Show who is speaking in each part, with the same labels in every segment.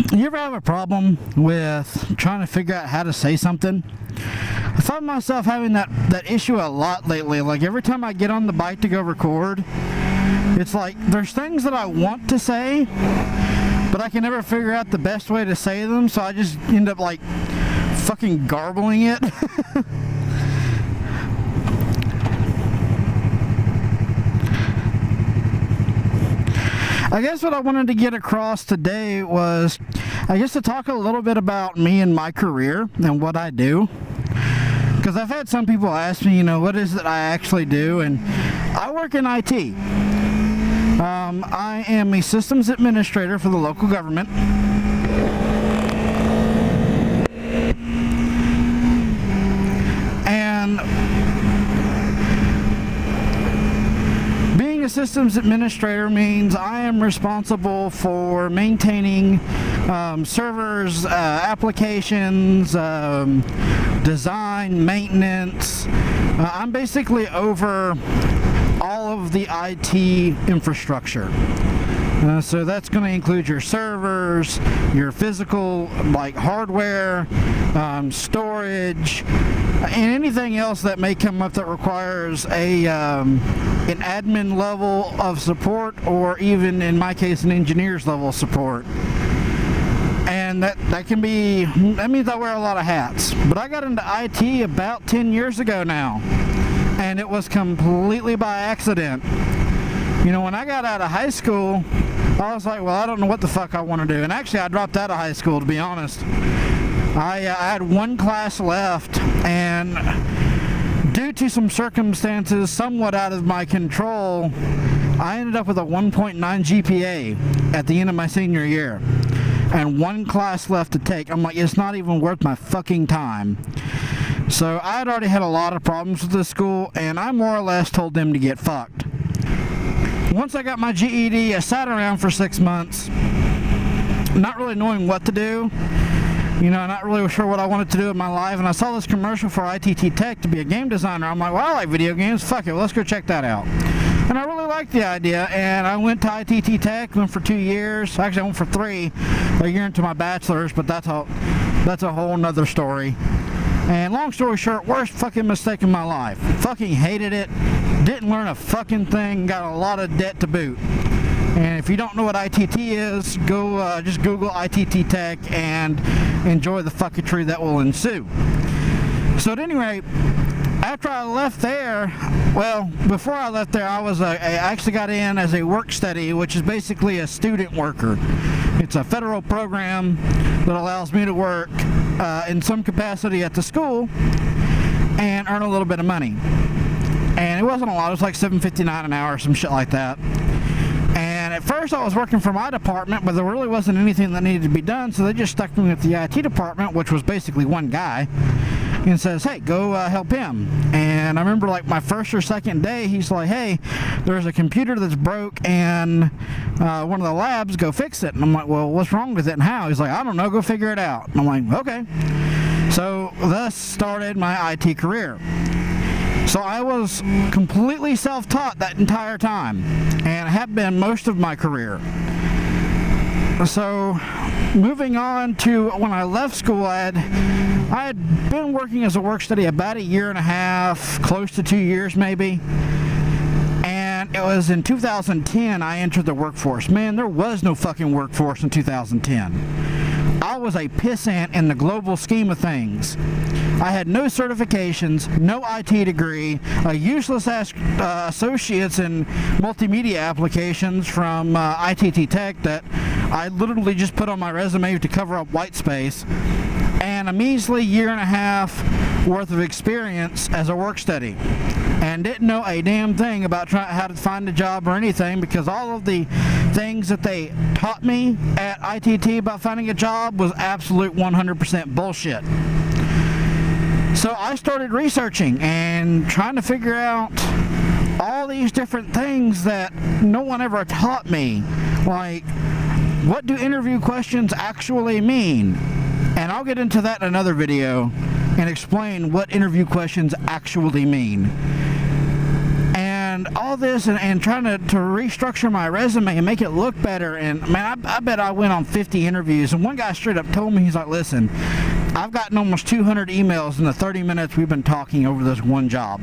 Speaker 1: You ever have a problem with trying to figure out how to say something? I find myself having that issue a lot lately. Like every time I get on the bike to go record, it's like there's things that I want to say, but I can never figure out the best way to say them, so I just end up like fucking garbling it. I guess what I wanted to get across today was, I guess, to talk a little bit about me and my career and what I do. Because I've had some people ask me, what is it I actually do? And I work in IT. I am a systems administrator for the local government. And being a systems administrator means I am responsible for maintaining servers, applications, design, maintenance. I'm basically over all of the IT infrastructure. So that's going to include your servers, your physical hardware, storage, and anything else that may come up that requires an admin level of support, or even in my case an engineer's level of support. And that means I wear a lot of hats. But I got into IT about 10 years ago now, and it was completely by accident. When I got out of high school, I was like, well, I don't know what the fuck I want to do. And actually, I dropped out of high school, to be honest. I had one class left, and due to some circumstances somewhat out of my control, I ended up with a 1.9 GPA at the end of my senior year. And one class left to take. I'm like, it's not even worth my fucking time. So I had already had a lot of problems with this school, and I more or less told them to get fucked. Once I got my GED, I sat around for 6 months, not really knowing what to do, not really sure what I wanted to do in my life, and I saw this commercial for ITT Tech to be a game designer. I'm like, well, I like video games, fuck it, let's go check that out. And I really liked the idea, and I went to ITT Tech, went for 2 years. Actually, I went for 3, a year into my bachelor's, but that's a whole nother story. And long story short, worst fucking mistake in my life. Fucking hated it, didn't learn a fucking thing, got a lot of debt to boot. And if you don't know what ITT is, go just Google ITT Tech and enjoy the fucketry that will ensue. So at any rate, after I left there, well, before I left there, I actually got in as a work study, which is basically a student worker. It's a federal program that allows me to work in some capacity at the school and earn a little bit of money. And it wasn't a lot, it was like $7.59 an hour or some shit like that. And at first I was working for my department, but there really wasn't anything that needed to be done, so they just stuck me with the IT department, which was basically one guy, and says, hey, go help him. And I remember like my first or second day, he's like, hey, there's a computer that's broke and one of the labs, go fix it. And I'm like, well, what's wrong with it and how? He's like, I don't know, go figure it out. And I'm like, okay. So thus started my IT career. So I was completely self-taught that entire time, and I have been most of my career. So moving on to when I left school, I had been working as a work study about a year and a half, close to 2 years maybe. And it was in 2010 I entered the workforce. Man, there was no fucking workforce in 2010. I was a pissant in the global scheme of things. I had no certifications, no IT degree, a useless ass associates in multimedia applications from ITT Tech that I literally just put on my resume to cover up white space, and a measly year and a half worth of experience as a work study, and didn't know a damn thing about how to find a job or anything, because all of the things that they taught me at ITT about finding a job was absolute 100% bullshit. So I started researching and trying to figure out all these different things that no one ever taught me, like what do interview questions actually mean? And I'll get into that in another video and explain what interview questions actually mean. And all this and trying to restructure my resume and make it look better. And man, I bet I went on 50 interviews. And one guy straight up told me, he's like, listen, I've gotten almost 200 emails in the 30 minutes we've been talking over this one job.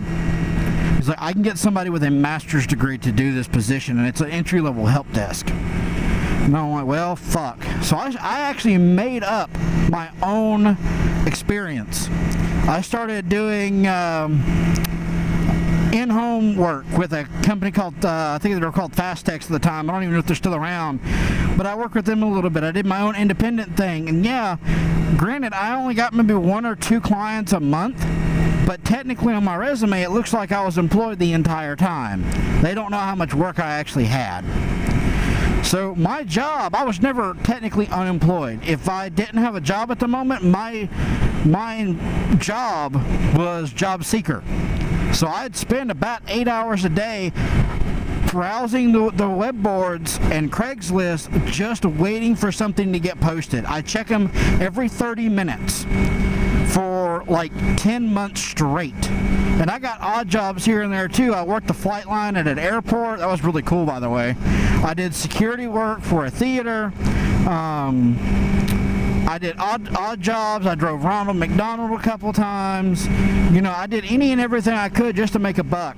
Speaker 1: He's like, I can get somebody with a master's degree to do this position, and it's an entry-level help desk. And I'm like, well, fuck. So I actually made up my own experience. I started doing in-home work with a company called, I think they were called Fastex at the time. I don't even know if they're still around. But I worked with them a little bit. I did my own independent thing. And yeah, granted, I only got maybe 1 or 2 clients a month. But technically on my resume, it looks like I was employed the entire time. They don't know how much work I actually had. So my job, I was never technically unemployed. If I didn't have a job at the moment, my job was job seeker. So I'd spend about 8 hours a day browsing the web boards and Craigslist, just waiting for something to get posted. I check them every 30 minutes for like 10 months straight. And I got odd jobs here and there too. I worked the flight line at an airport. That was really cool, by the way. I did security work for a theater. I did odd jobs. I drove Ronald McDonald a couple times. You know, I did any and everything I could just to make a buck,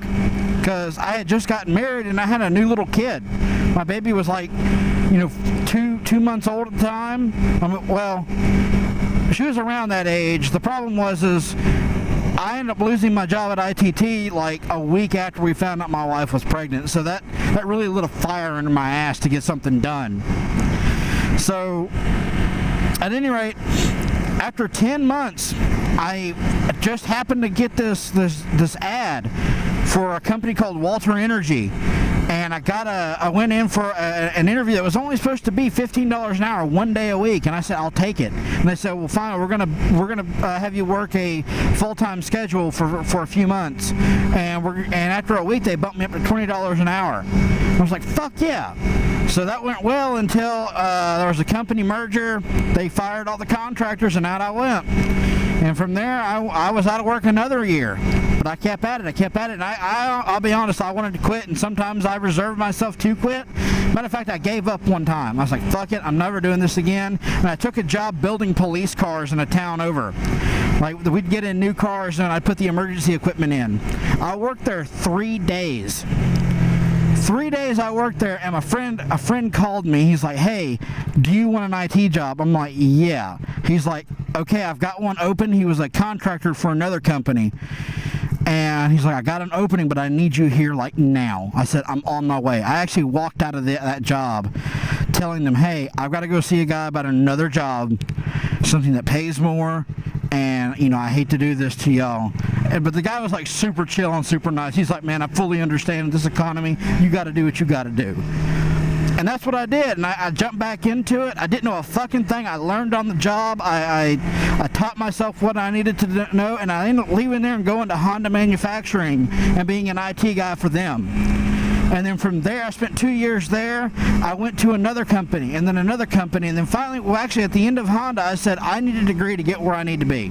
Speaker 1: because I had just gotten married and I had a new little kid. My baby was like, you know, two months old at the time. Well, she was around that age. The problem was I ended up losing my job at ITT like a week after we found out my wife was pregnant. So that really lit a fire under my ass to get something done. So at any rate, after 10 months, I just happened to get this ad for a company called Walter Energy. And I went in for an interview that was only supposed to be $15 an hour, 1 day a week, and I said I'll take it. And they said, well, fine, we're gonna have you work a full-time schedule for a few months, and after a week they bumped me up to $20 an hour. I was like, fuck yeah. So that went well until there was a company merger. They fired all the contractors, and out I went. And from there, I was out of work another year. But I kept at it, and I'll be honest, I wanted to quit, and sometimes I reserved myself to quit. Matter of fact, I gave up one time. I was like, fuck it, I'm never doing this again. And I took a job building police cars in a town over. Like, we'd get in new cars, and I'd put the emergency equipment in. I worked there 3 days. 3 days I worked there, and a friend called me. He's like, hey, do you want an IT job? I'm like, yeah. He's like, okay, I've got one open. He was a contractor for another company. And he's like, I got an opening, but I need you here like now. I said, I'm on my way. I actually walked out of that job telling them, hey, I've got to go see a guy about another job, something that pays more. And, you know, I hate to do this to y'all. But the guy was like super chill and super nice. He's like, man, I fully understand this economy. You got to do what you got to do. And that's what I did. And I jumped back into it. I didn't know a fucking thing. I learned on the job. I taught myself what I needed to know. And I ended up leaving there and going to Honda Manufacturing and being an IT guy for them. And then from there, I spent 2 years there. I went to another company, and then another company, and then finally, well, actually, at the end of Honda, I said I need a degree to get where I need to be.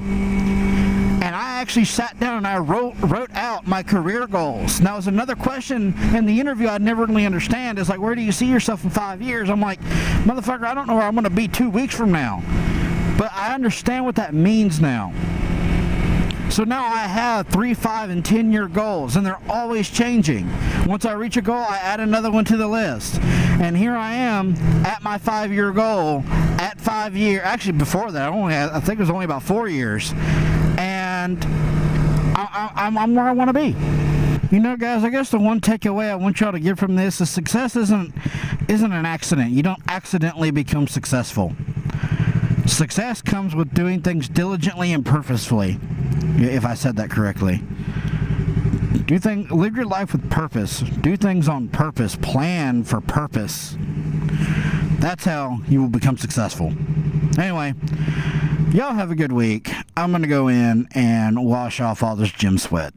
Speaker 1: And I actually sat down and I wrote out my career goals. And that was another question in the interview I'd never really understand. It's like, where do you see yourself in 5 years? I'm like, motherfucker, I don't know where I'm going to be 2 weeks from now. But I understand what that means now. So now I have 3, 5, and 10-year goals, and they're always changing. Once I reach a goal, I add another one to the list. And here I am at my 5-year goal at 5 years. Actually, before that, I think it was only about 4 years. And I'm where I want to be. You know, guys, I guess the one takeaway I want y'all to get from this is success isn't an accident. You don't accidentally become successful. Success comes with doing things diligently and purposefully, if I said that correctly. Live your life with purpose. Do things on purpose. Plan for purpose. That's how you will become successful. Anyway, y'all have a good week. I'm going to go in and wash off all this gym sweat.